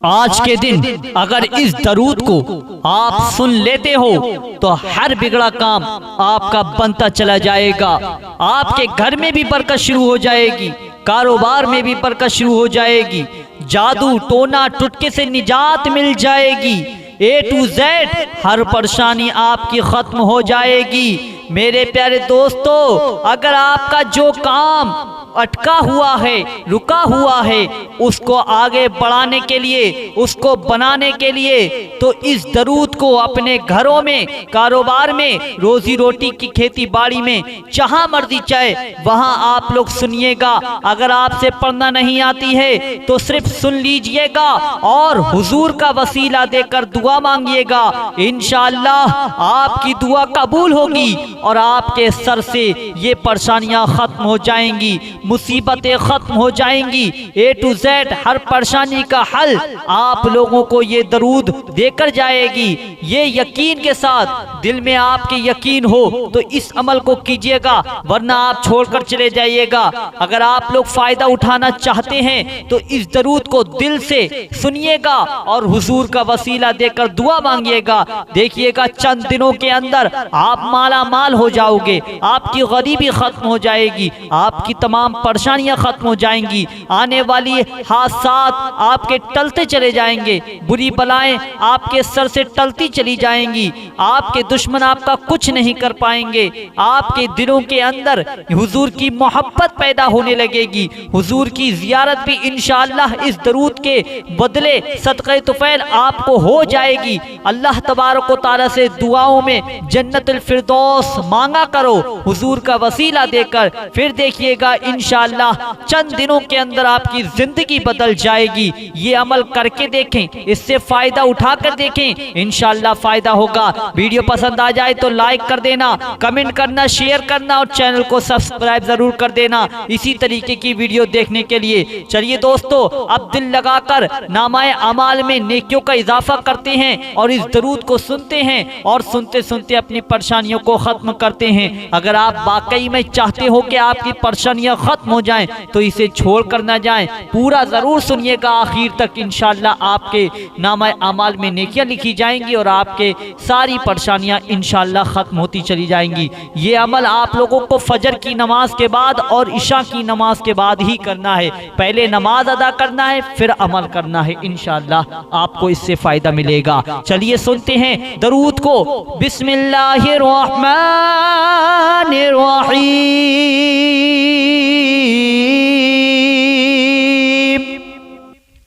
आज के दिन अगर इस दरूद को आप सुन लेते हो तो हर बिगड़ा काम आपका बनता चला जाएगा। आपके घर में भी बरकत शुरू हो जाएगी, कारोबार में भी बरकत शुरू हो जाएगी, जादू टोना टुटके से निजात मिल जाएगी। A to Z हर परेशानी आपकी खत्म हो जाएगी। मेरे प्यारे दोस्तों, अगर आपका जो काम अटका हुआ है, रुका हुआ है, उसको आगे बढ़ाने के लिए, उसको बनाने के लिए, तो इस दरूद को अपने घरों में, कारोबार में, रोजी रोटी की खेती बाड़ी में, जहां मर्जी चाहे वहां आप लोग सुनिएगा। अगर आपसे पढ़ना नहीं आती है तो सिर्फ सुन लीजिएगा और हुजूर का वसीला देकर दुआ मांगिएगा। इंशाअल्लाह आपकी दुआ कबूल होगी और आपके सर से ये परेशानियां खत्म हो जाएंगी, मुसीबतें खत्म हो जाएंगी। A to Z हर परेशानी का हल आप लोगों को ये दरूद देकर जाएगी। ये यकीन के साथ, दिल में आपके यकीन हो तो इस अमल को कीजिएगा, वरना आप छोड़कर चले जाइएगा। अगर आप लोग फायदा उठाना चाहते हैं तो इस दरूद को दिल से सुनिएगा और हुजूर का वसीला देकर दुआ मांगिएगा। देखिएगा चंद दिनों के अंदर आप माला माल हो जाओगे, आपकी गरीबी खत्म हो जाएगी, आपकी तमाम परेशानियां खत्म हो जाएंगी, आने वाली हादसात आपके टलते चले जाएंगे, बुरी बलाएं आपके सर से टलती चली जाएंगी, आपके दुश्मन आपका कुछ नहीं कर पाएंगे, आपके दिलों के अंदर हुजूर की मोहब्बत पैदा होने लगेगी, हुजूर की जियारत भी इंशाअल्लाह इस दरूद के बदले सदक़े तुफ़ैल आपको हो जाएगी। अल्लाह तबारक व तआला से दुआओं में जन्नतुल फिरदौस मांगा करो हुजूर का वसीला देकर, फिर देखिएगा इंशाअल्लाह चंद दिनों के अंदर आपकी जिंदगी बदल जाएगी। ये अमल करके देखें, इससे फायदा उठाकर देखें, इंशाअल्लाह फायदा होगा। वीडियो पसंद आ जाए तो लाइक कर देना, कमेंट करना, शेयर करना और चैनल को सब्सक्राइब जरूर कर देना इसी तरीके की वीडियो देखने के लिए। चलिए दोस्तों, अब दिल लगाकर नामाए अमाल में नेकियों का इजाफा करते हैं और इस दरूद को सुनते हैं और सुनते सुनते अपनी परेशानियों को खत्म करते हैं। अगर आप वाकई में चाहते हो कि आपकी परेशानियां खत्म हो जाएं तो इसे छोड़ कर ना जाएं, पूरा जरूर सुनिएगा आखिर तक। इंशाअल्लाह आपके नामाए अमाल में नेकियां लिखी जाएंगी और आपके सारी परेशानियां इंशाअल्लाह खत्म होती चली जाएंगी। ये अमल आप लोगों को फजर की नमाज के बाद और इशा की नमाज के बाद ही करना है। पहले नमाज अदा करना है, फिर अमल करना है। इंशाअल्लाह आपको इससे फायदा मिलेगा। चलिए सुनते हैं दरूद को। बिस्मिल्लाहिर्रहमानिर्रहीम।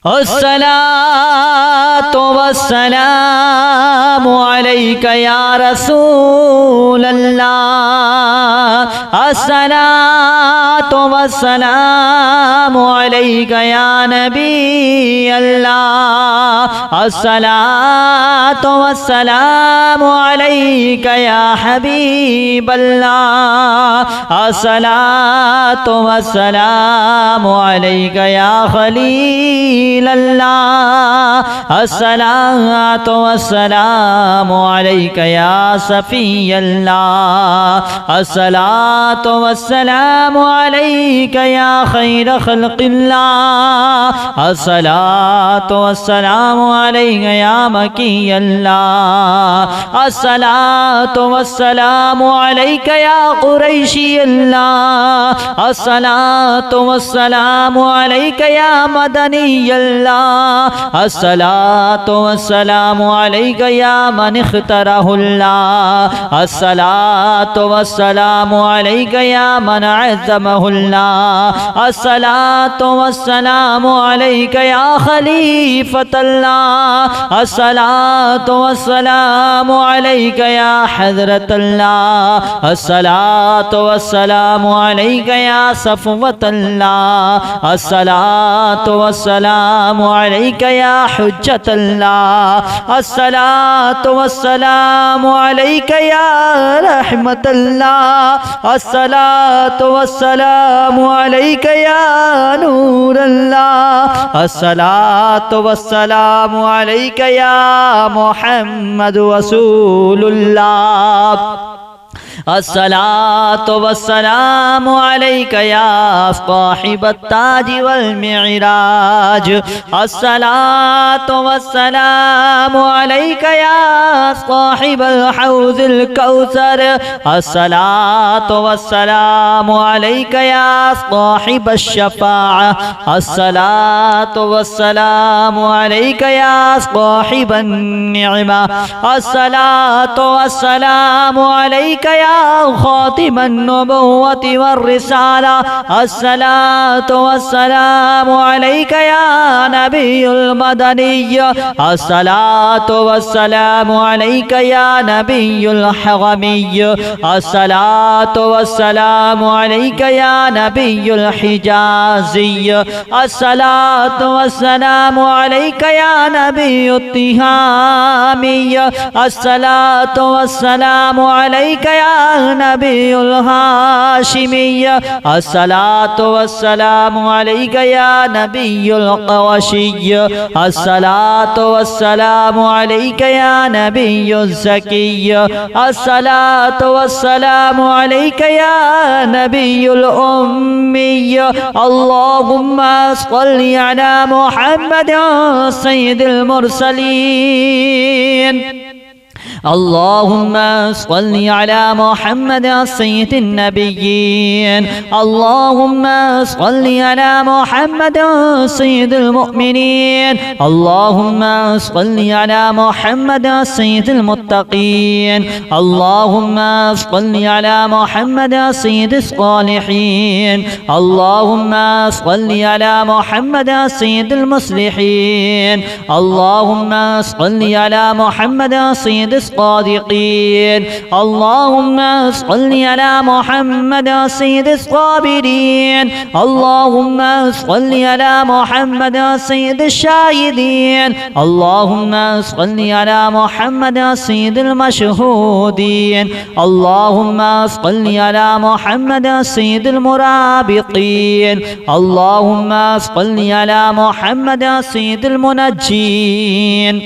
अस्सलातु वस्सलामु अलैका या रसूल अल्लाह, अस्सलातु वस्सलामु अलैका या नबी अल्लाह, अस्सलातु वस्सलामु अलैका या हबीब अल्लाह, अस्सलातु वस्सलामु अलैका या खलील अल्लाह, अस्सलातु वस्सलामु अलैका या सफ़ी अल्लाह, अस्सलातु वस्सलामु अलैका या खैर खल्क़िल्लाह, अस्सलातु वस्सलामु अलैका या मकी अल्लाह, अस्सलातु वस्सलामु अलैका या कुरैशी अल्लाह, अस्सलातु वस्सलामु अलैका या मदनी अल्लाह, अस्सलातु वस्सलामु अलैका या मन इख्तरहुल्लाह, अस्सलातु वस्सलामु अलैका या मन अज़्ज़महुल्लाह, अस्सलातु वस्सलामु अलैका या खलीफतल्लाह, अस्सलातु वस्सलामु अलैका या हज़रतल्लाह, अस्सलातु वस्सलामु अलैका या सफ़वतल्लाह, अस्सलातु वस्सलामु अलैका या हुज्जतल्लाह, अस्सलातु वस्सलामु अलैका या रहमतल्लाह, अस्सलातु वस्सलामु अलैका या नूरल्लाह, अस्सलातु वस्सलामु अलैका या मुहम्मद रसूलुल्लाह। अस्सलातु वस्सलामु अलैका या साहिबत ताज वल मिराज। अस्सलातु वस्सलामु अलैका या साहिबल हौज़िल कौसर। अस्सलातु वस्सलामु अलैका या साहिबश शफ़ाअह। अस्सलातु वस्सलामु अलैका या साहिबन निअमा। अस्सलातु वस्सलामु अलैका या खातिमन नबुव्वति वर रिसाला। अस्सलातु वस्सलामु अलैका या नबियुल मदनिय्य। अस्सलातु वस्सलामु अलैका या नबियुल हरमिय्य। अस्सलातु वस्सलामु अलैका या नबियुल हिजाज़िय्य। अस्सलातु वस्सलामु अलैका या नबियुत तिहामिय्य। अस्सलातु वस्सलामु अलैका या नबियुल हाशिमिय्य। अस्सलातु वस्सलामु अलैका या नबियुल क़ुरैशिय्य। अस्सलातु वस्सलामु अलैका या नबियुज़ ज़किय्य। अस्सलातु वस्सलामु अलैका या नबियुल उम्मिय्य। अल्लाहुम्मा सल्लि अला मुहम्मद सय्यिदिल मुरसलीन। अल्लाहुम्मा सल्लि अला मुहम्मद सय्यिदिन नबिय्यीन। अल्लाहुम्मा सल्लि अला मुहम्मद सय्यिदिल मुमिनीन। अल्लाहुम्मा सल्लि अला मुहम्मद सय्यिदिल मुत्तक़ीन। अल्लाहुम्मा सल्लि अला मुहम्मद सय्यिदिस सालिहीन। अल्लाहुम्मा सल्लि अला मुहम्मद सय्यिदिल मुस्लिहीन। अल्लाहुम्मा सल्लि अला मुहम्मद सय्यिदिस الصادقين। اللهم صل على محمد سيد الصابرين। اللهم صل على محمد سيد الشاهدين। اللهم صل على محمد سيد المشهودين۔ اللهم صل على محمد سيد المرابطين۔ اللهم صل على محمد سيد المنجين۔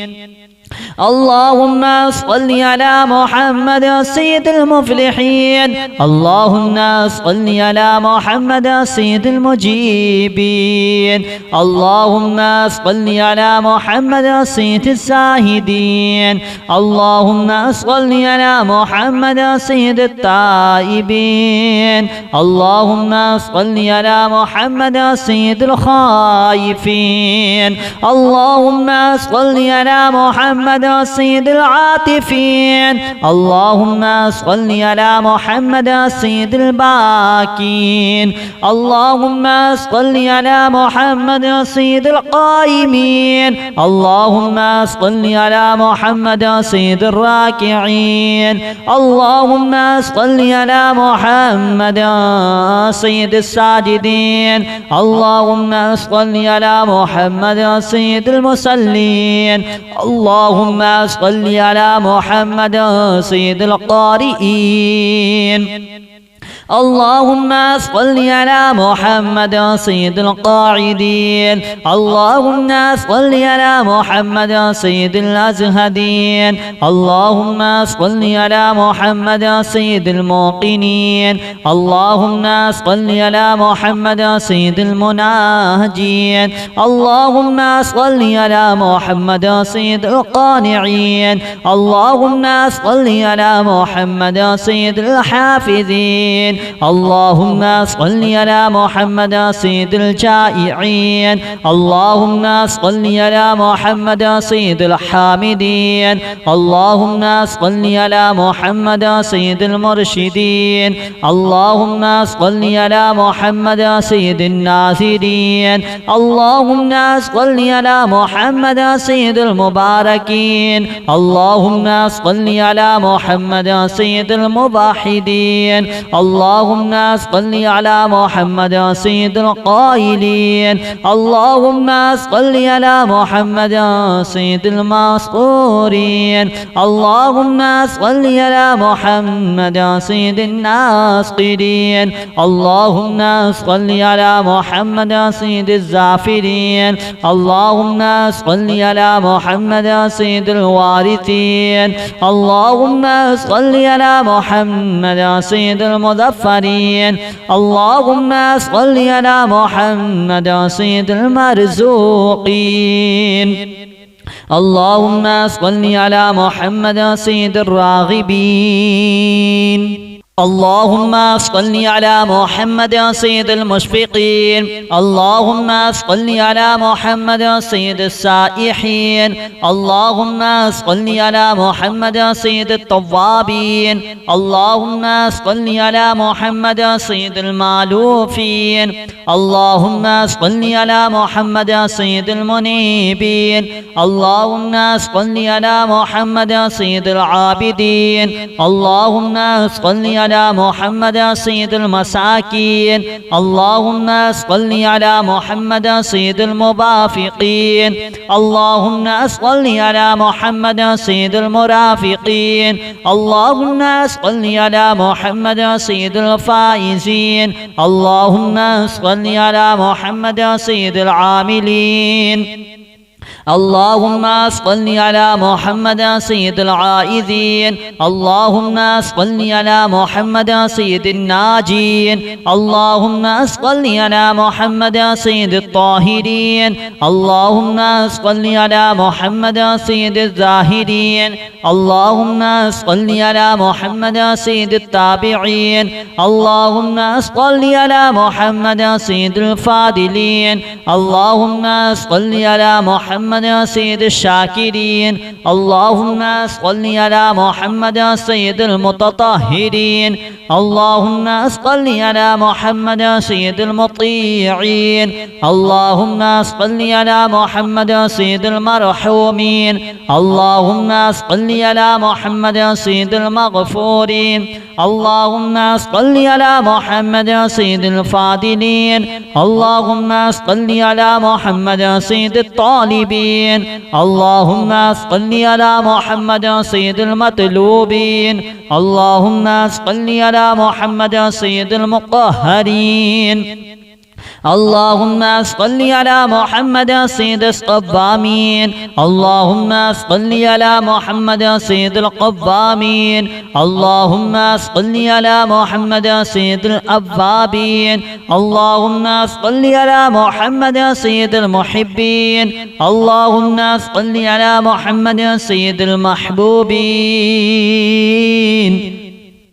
اللهم صل على محمد سيد المفلحين۔ اللهم صل على محمد سيد المجيبين۔ اللهم صل على محمد سيد الزاهدين۔ اللهم صل على محمد سيد التائبين۔ اللهم صل على محمد سيد الخائفين۔ اللهم صل على محمد سيد العاطفين۔ اللهم صل على محمد سيد الباكين۔ اللهم صل على محمد سيد القائمين۔ اللهم صل على محمد سيد الراكعين۔ اللهم صل على محمد سيد الساجدين۔ اللهم صل على محمد سيد المصلين۔ اللهم صل على محمد سيد القارئين۔ اللهم صل على محمد سيد القاعدين۔ اللهم صل على محمد سيد الأزهدين۔ اللهم صل على محمد سيد الموقنين۔ اللهم صل على محمد سيد المناهجين۔ اللهم صل على محمد سيد القانعين۔ اللهم صل على محمد سيد الحافظين۔ اللهم صل على محمد سيد الجائعين۔ اللهم صل على محمد سيد الحامدين۔ اللهم صل على محمد سيد المرشدين۔ اللهم صل على محمد سيد الناصرين۔ اللهم صل على محمد سيد المباركين۔ اللهم صل على محمد سيد الموحدين۔ اللهم اللهم صل على محمد سيد القائلين اللهم صل على محمد سيد المذكورين اللهم صل على محمد سيد الناصرين اللهم صل على محمد سيد الزافرين اللهم صل على محمد سيد الوارثين اللهم صل على محمد سيد المظفرين اللهم صل على محمد سيد المرزوقين اللهم صل على محمد سيد الراغبين اللهم صل على محمد سيد المشفقين اللهم صل على محمد سيد السائحين اللهم صل على محمد سيد التوابين اللهم صل على محمد سيد المالوفين اللهم صل على محمد سيد المنيبين اللهم صل على محمد سيد العابدين اللهم صل على محمد سيد المساكين اللهم صل على محمد سيد المبافقين اللهم صل على محمد سيد المرافقين اللهم صل على محمد سيد الفائزين اللهم صل على محمد سيد العاملين اللهم صل على محمد سيد العائذين اللهم صل على محمد سيد الناجين اللهم صل على محمد سيد الطاهرين اللهم صل على محمد سيد الزاهدين اللهم صل على محمد سيد التابعين اللهم صل على محمد سيد الفاضلين اللهم صل على محمد سيد الشاكرين اللهم صل على محمد سيد المتطهرين اللهم صل على محمد سيد المطيعين اللهم صل على محمد سيد المرحومين اللهم صل على محمد سيد المغفورين اللهم صل على محمد سيد الفاضلين اللهم صل على محمد سيد الطالبين اللهم صل على محمد سيد المطلوبين اللهم صل على محمد سيد المقهرين اللهم صل على محمد سيد القوامين اللهم صل على محمد سيد القوامين اللهم صل على محمد سيد الأوابين اللهم صل على محمد سيد المحبين اللهم صل على محمد سيد المحبوبين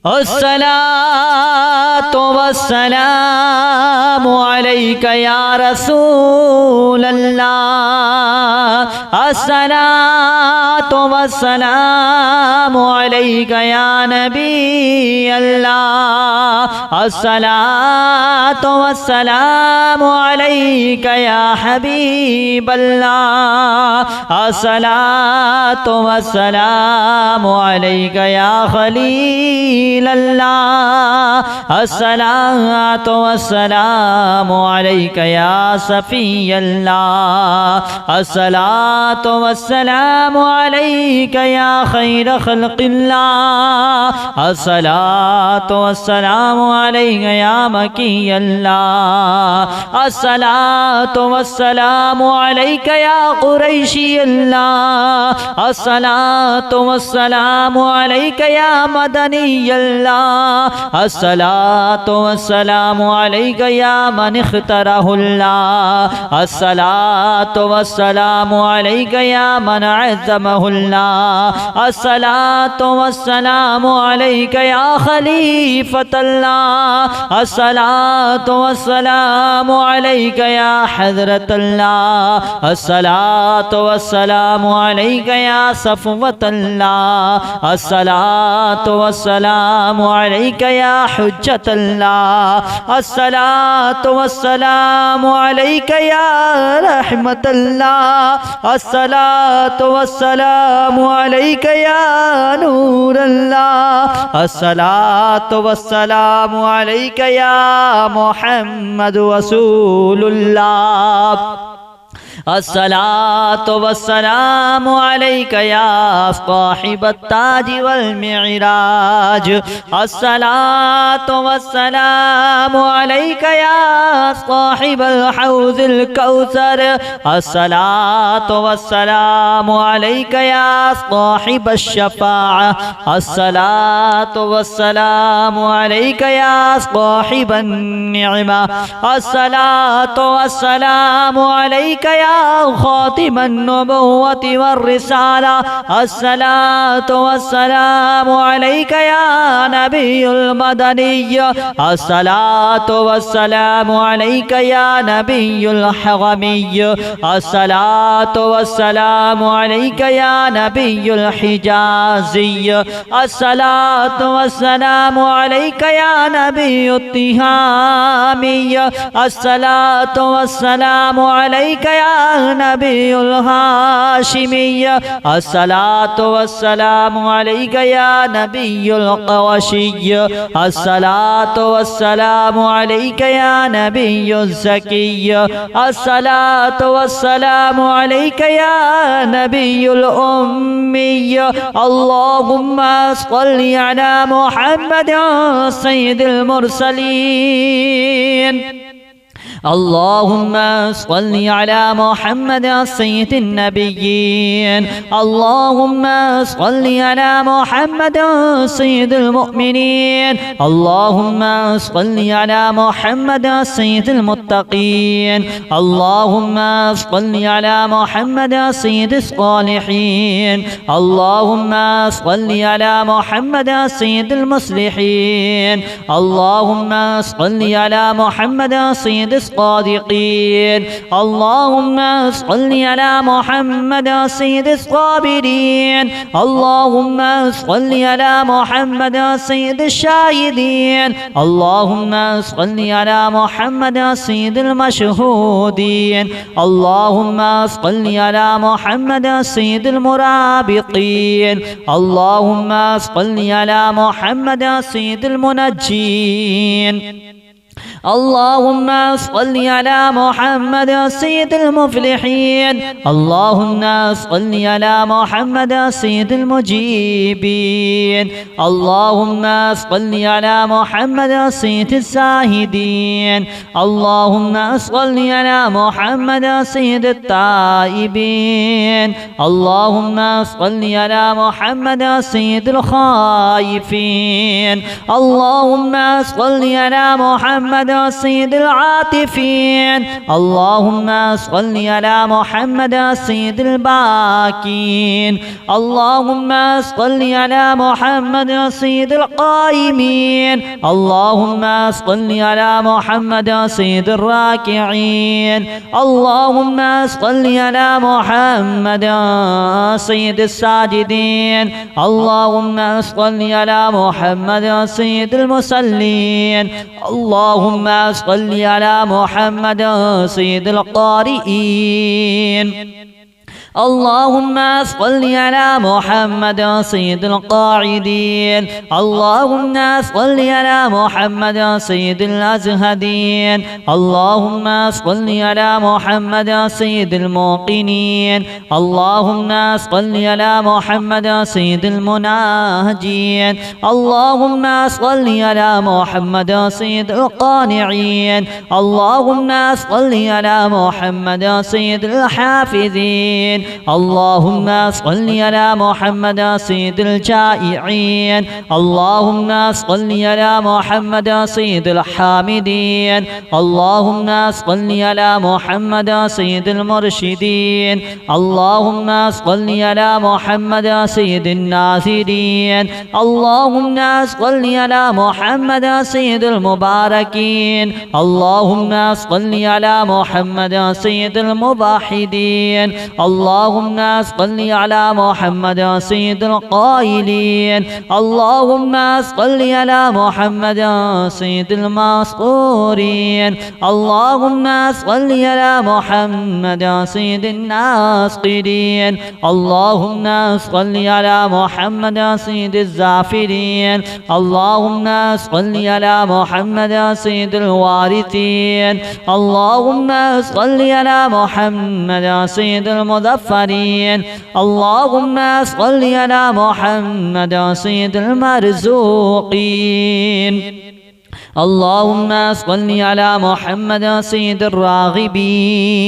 الصلاة والسلام عليك يا رسول الله الصلاة والسلام عليك يا نبي الله الصلاة والسلام عليك يا حبيب الله الصلاة والسلام عليك يا خليل الله الصلاة والسلام عليك يا صفي الله الصلاة والسلام عليك يا خير خلق الله الصلاة والسلام عليك يا مكي الله الصلاة والسلام عليك يا قريشي الله الصلاة والسلام عليك يا مدني الله الصلاة والسلام عليك يا من اختاره الله الصلاة والسلام عليك يا من عزمه الله الصلاة والسلام عليك يا خليفة الله الصلاة والسلام عليك يا حضرة الله الصلاة والسلام عليك يا صفوة الله الصلاة والسلام वस्सलामु अलैका या हुज्जतल्लाह। अस्सलातु वस्सलामु अलैका या रहमतल्लाह। अस्सलातु वस्सलामु अलैका या नूरल्लाह। अस्सलातु वस्सलामु अलैका या मुहम्मद रसूलुल्लाह। अस्सलातु वस्सलामु अलैका या साहिबत ताज वल मिअराज। अस्सलातु वस्सलामु अलैका या साहिबल हौज़िल कौसर। अस्सलातु वस्सलामु अलैका या साहिबश शफ़ाअ। अस्सलातु वस्सलामु अलैका या साहिबन निअमा। अस्सलातु वस्सलामु अलैका या खातिमन नबुव्वति वर्रिसाला। अस्सलातु वस्सलामु अलैका या नबियुल मदनिय्य। अस्सलातु वस्सलामु अलैका या नबियुल हरमिय्य। अस्सलातु वस्सलामु अलैका या नबियुल हिजाज़िय्य। अस्सलातु वस्सलामु अलैका या नबियुत तिहामिय्य। अस्सलातु वस्सलामु अलैका या नबियुल हाशिमिय्य। अस्सलातु वस्सलामु अलैका या नबियुल क़ुरैशिय्य। अस्सलातु वस्सलामु अलैका या नबियुज़ ज़किय्य। अस्सलातु वस्सलामु अलैका या नबियुल उम्मिय्य। अल्लाहुम्मा सल्लि अला मुहम्मद सय्यिदिल मुरसलीन। अल्लाहुम्मा सल्लि अला मुहम्मद सय्यिदिन नबिय्यीन। अल्लाहुम्मा सल्लि अला मुहम्मद सय्यिदिल मुमिनीन। अल्लाहुम्मा सल्लि अला मुहम्मद सय्यिदिल मुत्तक़ीन। अल्लाहुम्मा सल्लि अला मुहम्मद सय्यिदिस सालिहीन। अल्लाहुम्मा सल्लि अला मुहम्मद सय्यिदिल मुस्लिहीन। अल्लाहुम्मा सल्लि अला मुहम्मद सय्यिदिस الصادقين। اللهم صل على محمد سيد الصابرين। اللهم صل على محمد سيد الشاهدين۔ اللهم صل على محمد سيد المشهودين۔ اللهم صل على محمد سيد المرابطين۔ اللهم صل على محمد سيد المنجين۔ اللهم صل على محمد سيد المفلحين۔ اللهم صل على محمد سيد المجيبين۔ اللهم صل على محمد سيد الزاهدين۔ اللهم صل على محمد سيد التائبين۔ اللهم صل على محمد سيد الخائفين۔ اللهم صل على محمد سيد العاطفين۔ اللهم صل على محمد سيد الباكين۔ اللهم صل على محمد سيد القائمين۔ اللهم صل على محمد سيد الراكعين۔ اللهم صل على محمد سيد الساجدين۔ اللهم صل على محمد سيد المصلين۔ اللهم صل على محمد سيد القارئين۔ اللهم صل على محمد سيد القاعدين. اللهم صل على محمد سيد الأزهدين. اللهم صل على محمد سيد الموقنين. اللهم صل على محمد سيد المناهجين. اللهم صل على محمد سيد القانعين. اللهم صل على محمد سيد الحافظين. اللهم صل على محمد سيد الجائعين. اللهم صل على محمد سيد الحامدين. اللهم صل على محمد سيد المرشدين. اللهم صل على محمد سيد الناصرين. اللهم صل على محمد سيد المباركين. اللهم صل على محمد سيد الموحدين. اللهم اللهم صل على محمد سيد القائلين اللهم صل على محمد سيد المسطورين اللهم صل على محمد سيد الناصرين اللهم صل على محمد سيد الزافرين اللهم صل على محمد سيد الوارثين اللهم صل على محمد سيد المظفرين اللهم صل على محمد سيد المرزوقين اللهم صل على محمد سيد الراغبين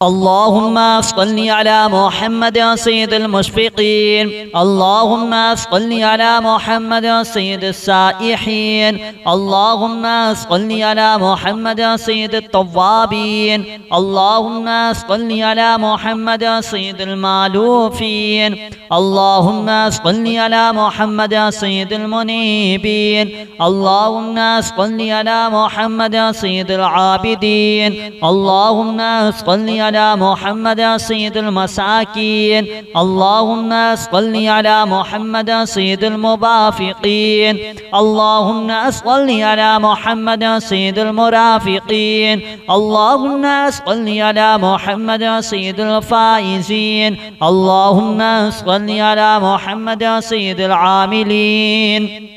اللهم صل على محمد سيد المشفقين اللهم صل على محمد سيد السائحين اللهم صل على محمد سيد التوابين اللهم صل على محمد سيد المالوفين اللهم صل على محمد سيد المنيبين اللهم صل على محمد سيد العابدين اللهم صل على محمد سيد المساكين اللهم صل على محمد سيد المبافقين اللهم صل على محمد سيد المرافقين اللهم صل على محمد سيد الفائزين اللهم صل على محمد سيد العاملين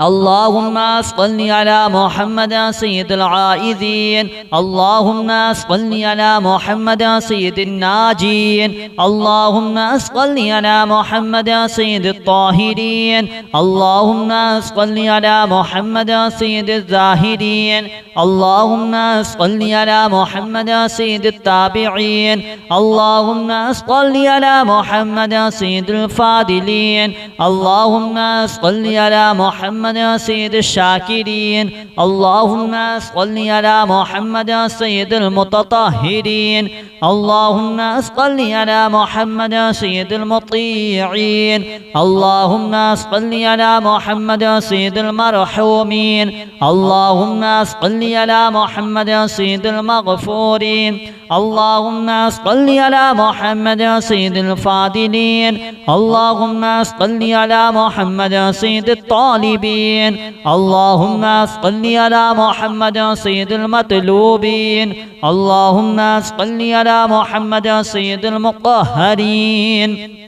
اللهم صل على محمد سيد العائذين اللهم صل على محمد سيد الناجين اللهم صل على محمد سيد الطاهرين اللهم صل على محمد سيد الزاهدين اللهم صل على محمد سيد التابعين اللهم صل على محمد سيد الفاضلين اللهم صل على محمد سيد الشاكرين اللهم صل على محمد سيد المتطهرين اللهم صل على محمد سيد المطيعين اللهم صل على محمد سيد المرحومين اللهم صل على محمد سيد المغفورين اللهم صل على محمد سيد الفاضلين اللهم صل على محمد سيد الطالبين اللهم صل على محمد سيد المطلوبين اللهم صل على محمد سيد المقهرين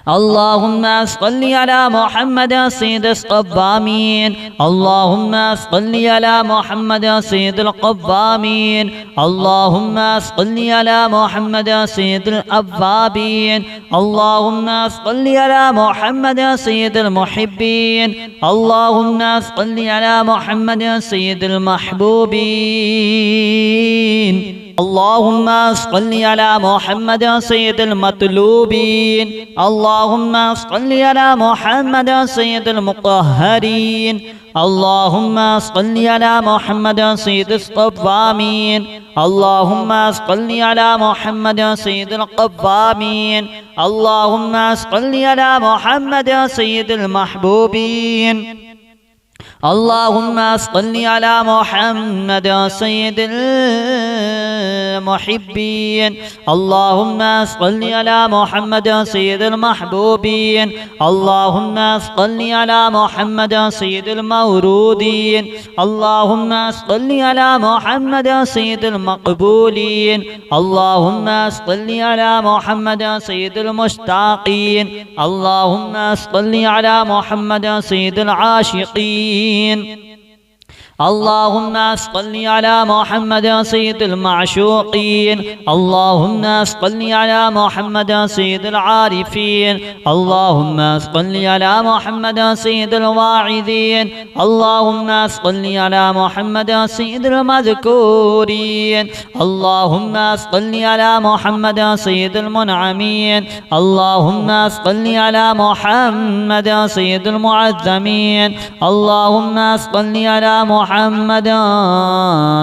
اللهم صل على محمد سيد الصبامين اللهم صل على محمد سيد القوامين اللهم صل على محمد سيد الأوابين اللهم صل على محمد سيد المحبين اللهم صل على محمد سيد المحبوبين اللهم صل على محمد سيد المطلوبين اللهم صل على محمد سيد المقهرين اللهم صل على محمد سيد الصوامين اللهم صل على محمد سيد القوامين اللهم صل على محمد سيد المحبوبين اللهم صل على محمد سيد المحبين اللهم صل على محمد سيد المحبوبين اللهم صل على محمد سيد المورودين اللهم صل على محمد سيد المقبولين اللهم صل على محمد سيد المشتاقين اللهم صل على محمد سيد العاشقين اللهم صل على محمد سيد المعشوقين اللهم صل على محمد سيد العارفين اللهم صل على محمد سيد الواعظين اللهم صل على محمد سيد المذكورين اللهم صل على محمد سيد المنعمين اللهم صل على محمد سيد المعظمين اللهم صل على محمد محمد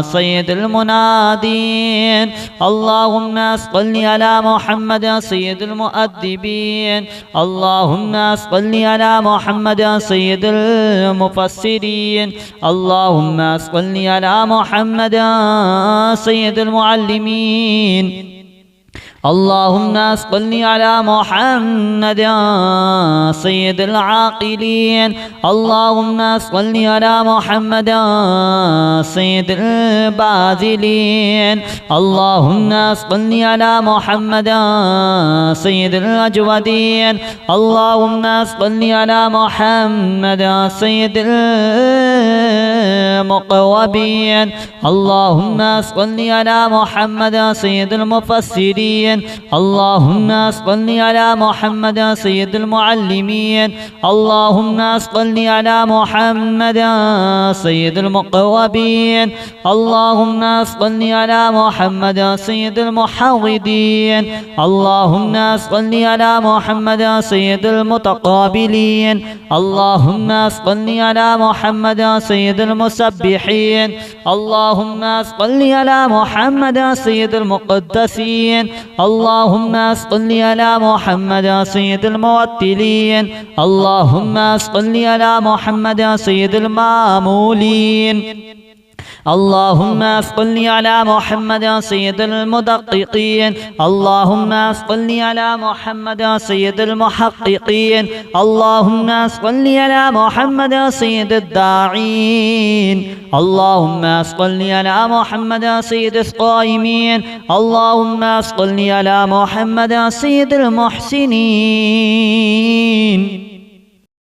سيد المنادين اللهم صل على محمد سيد المؤدبين اللهم صل على محمد سيد المفسرين اللهم صل على محمد سيد المعلمين اللهم صل على محمد سيد العاقلين اللهم صل على محمد سيد الباذلين اللهم صل على محمد سيد الأجودين اللهم صل على محمد سيد المقوبين اللهم صل على محمد سيد المفسرين اللهم صل على محمد سيد المعلمين اللهم صل على محمد سيد المقوبين اللهم صل على محمد سيد المحوضين اللهم صل على محمد سيد المتقابلين اللهم صل على محمد سيد المسبحين اللهم صل على محمد سيد المقدسين اللهم صل على محمد سيد الموتلين اللهم صل على محمد سيد المامولين اللهم صل على محمد سيد المدققين اللهم صل على محمد سيد المحققين اللهم صل على محمد سيد الداعين اللهم صل على محمد سيد القائمين اللهم صل على محمد سيد المحسنين